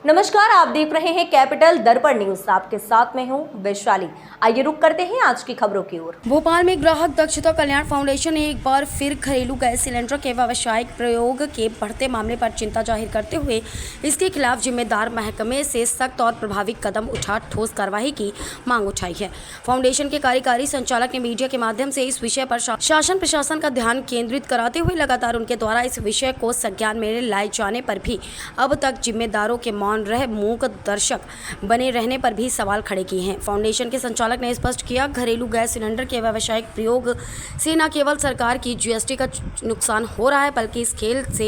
नमस्कार, आप देख रहे हैं कैपिटल दर्पण न्यूज। आपके साथ में हूं वैशाली। आइए रुक करते हैं आज की खबरों की ओर। भोपाल में ग्राहक दक्षता कल्याण फाउंडेशन ने एक बार फिर घरेलू गैस सिलेंडर के व्यावसायिक प्रयोग के बढ़ते मामले पर चिंता जाहिर करते हुए इसके खिलाफ जिम्मेदार महकमे से सख्त और प्रभावी कदम उठा ठोस कार्रवाई की मांग उठाई है। फाउंडेशन के कार्यकारी संचालक ने मीडिया के माध्यम से इस विषय पर शासन प्रशासन का ध्यान केंद्रित कराते हुए लगातार उनके द्वारा इस विषय को संज्ञान में लाए जाने पर भी अब तक जिम्मेदारों के मौन रह मूक दर्शक बने रहने पर भी सवाल खड़े किए हैं। फाउंडेशन के संचालक ने स्पष्ट किया, घरेलू गैस सिलेंडर के व्यावसायिक प्रयोग से न केवल सरकार की जीएसटी का नुकसान हो रहा है, बल्कि इस खेल से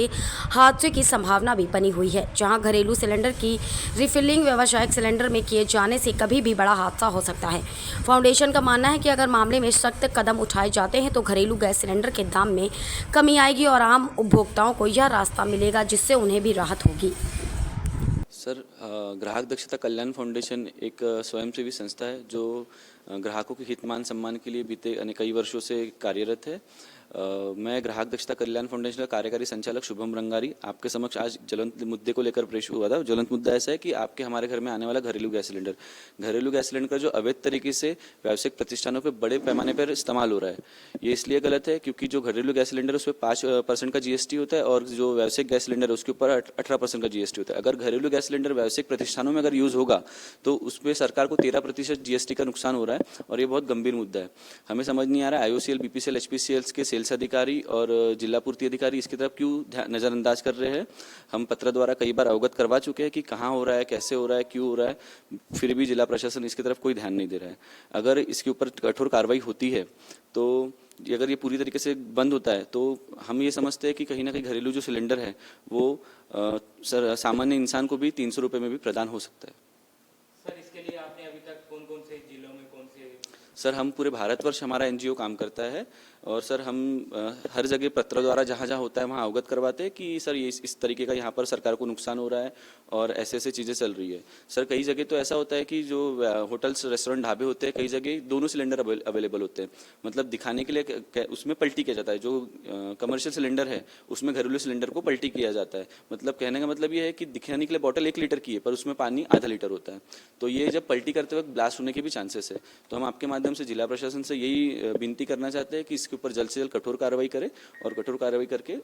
हादसे की संभावना भी बनी हुई है। जहां घरेलू सिलेंडर की रिफिलिंग व्यावसायिक सिलेंडर में किए जाने से कभी भी बड़ा हादसा हो सकता है। फाउंडेशन का मानना है कि अगर मामले में सख्त कदम उठाए जाते हैं तो घरेलू गैस सिलेंडर के दाम में कमी आएगी और आम उपभोक्ताओं को यह रास्ता मिलेगा जिससे उन्हें भी राहत होगी। सर, ग्राहक दक्षता कल्याण फाउंडेशन एक स्वयंसेवी संस्था है जो ग्राहकों के हित मान सम्मान के लिए बीते कई वर्षों से कार्यरत है। मैं ग्राहक दक्षता कल्याण फाउंडेशन का कार्यकारी संचालक शुभम रंगारी आपके समक्ष आज ज्वलंत मुद्दे को लेकर पेश हुआ था। ज्वलंत मुद्दा ऐसा है कि आपके हमारे घर में आने वाला घरेलू गैस सिलेंडर का जो अवैध तरीके से व्यावसायिक प्रतिष्ठानों पर बड़े पैमाने पर इस्तेमाल हो रहा है। ये इसलिए गलत है क्योंकि जो घरेलू गैस सिलेंडर उस पर 5% का जीएसटी होता है और जो व्यावसायिक गैस सिलेंडर है उसके ऊपर 18% का जीएसटी होता है। अगर घरेलू गैस सिलेंडर व्यावसायिक प्रतिष्ठानों में अगर यूज होगा तो उसमें सरकार को 13% जीएसटी का नुकसान हो रहा है और ये बहुत गंभीर मुद्दा है। हमें समझ नहीं आ रहा है आईओसीएल, बीपीसीएल, एचपीसीएल के सेल्स अधिकारी और जिला पूर्ति अधिकारी इसकी तरफ क्यों नजरअंदाज कर रहे हैं। हम पत्र द्वारा कई बार अवगत करवा चुके हैं कि कहाँ हो रहा है, कैसे हो रहा है, क्यों हो रहा है, फिर भी जिला प्रशासन इसकी तरफ कोई ध्यान नहीं दे रहा है। अगर इसके ऊपर कठोर कार्रवाई होती है तो अगर ये पूरी तरीके से बंद होता है तो हम ये समझते हैं कि कहीं ना कहीं घरेलू जो सिलेंडर है वो सामान्य इंसान को भी 300 रुपये में भी प्रदान हो सकता है। सर, इसके लिए आपने अभी तक कौन-कौन से जिलों में कौन से? सर, हम पूरे भारतवर्ष हमारा एनजीओ काम करता है और सर हम हर जगह पत्र द्वारा जहाँ जहाँ होता है वहाँ अवगत करवाते हैं कि सर ये इस तरीके का यहाँ पर सरकार को नुकसान हो रहा है और ऐसे ऐसे चीज़ें चल रही है। सर, कई जगह तो ऐसा होता है कि जो होटल्स, रेस्टोरेंट, ढाबे होते हैं, कई जगह दोनों सिलेंडर अवेलेबल होते हैं। मतलब दिखाने के लिए उसमें पलटी किया जाता है। जो कमर्शियल सिलेंडर है उसमें घरेलू सिलेंडर को पलटी किया जाता है। मतलब कहने का मतलब ये है कि दिखाने के लिए बॉटल 1 लीटर की है पर उसमें पानी आधा लीटर होता है। तो ये जब पलटी करते वक्त ब्लास्ट होने के भी चांसेस है। तो हम आपके माध्यम से जिला प्रशासन से यही विनती करना चाहते हैं कि इसके ऊपर जल्द से जल्द कठोर कार्रवाई करें और कठोर कार्रवाई करके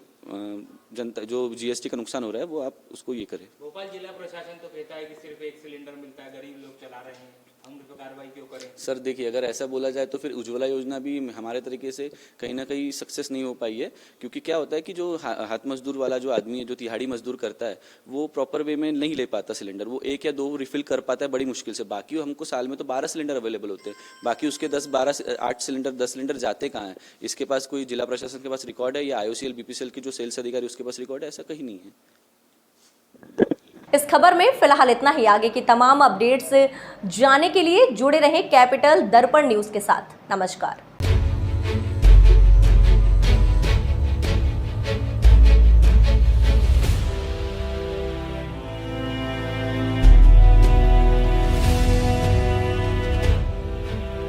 जनता जो जीएसटी का नुकसान हो रहा है वो आप उसको ये करें। भोपाल जिला प्रशासन तो कहता है कि सिर्फ एक सिलेंडर मिलता है, गरीब लोग चला रहे हैं, हम उन पर कार्रवाई क्यों करें? सर देखिए, अगर ऐसा बोला जाए तो फिर उज्ज्वला योजना भी हमारे तरीके से कहीं ना कहीं सक्सेस नहीं हो पाई है। क्योंकि क्या होता है कि जो हाथ मजदूर वाला जो आदमी है, जो तिहाड़ी मजदूर करता है, वो प्रॉपर वे में नहीं ले पाता सिलेंडर। वो 1 या 2 रिफिल कर पाता है बड़ी मुश्किल से। बाकी हमको साल में तो 12 सिलेंडर अवेलेबल होते हैं, बाकी उसके 8 सिलेंडर 10 सिलेंडर जाते कहाँ हैं? इसके पास कोई जिला प्रशासन के पास रिकॉर्ड है या आईओसीएल, बीपीसीएल की जो सेल्स अधिकारी उसके पास रिकॉर्ड है? ऐसा कहीं नहीं है। इस खबर में फिलहाल इतना ही। आगे की तमाम अपडेट्स जानने के लिए जुड़े रहें कैपिटल दर्पण न्यूज के साथ। नमस्कार।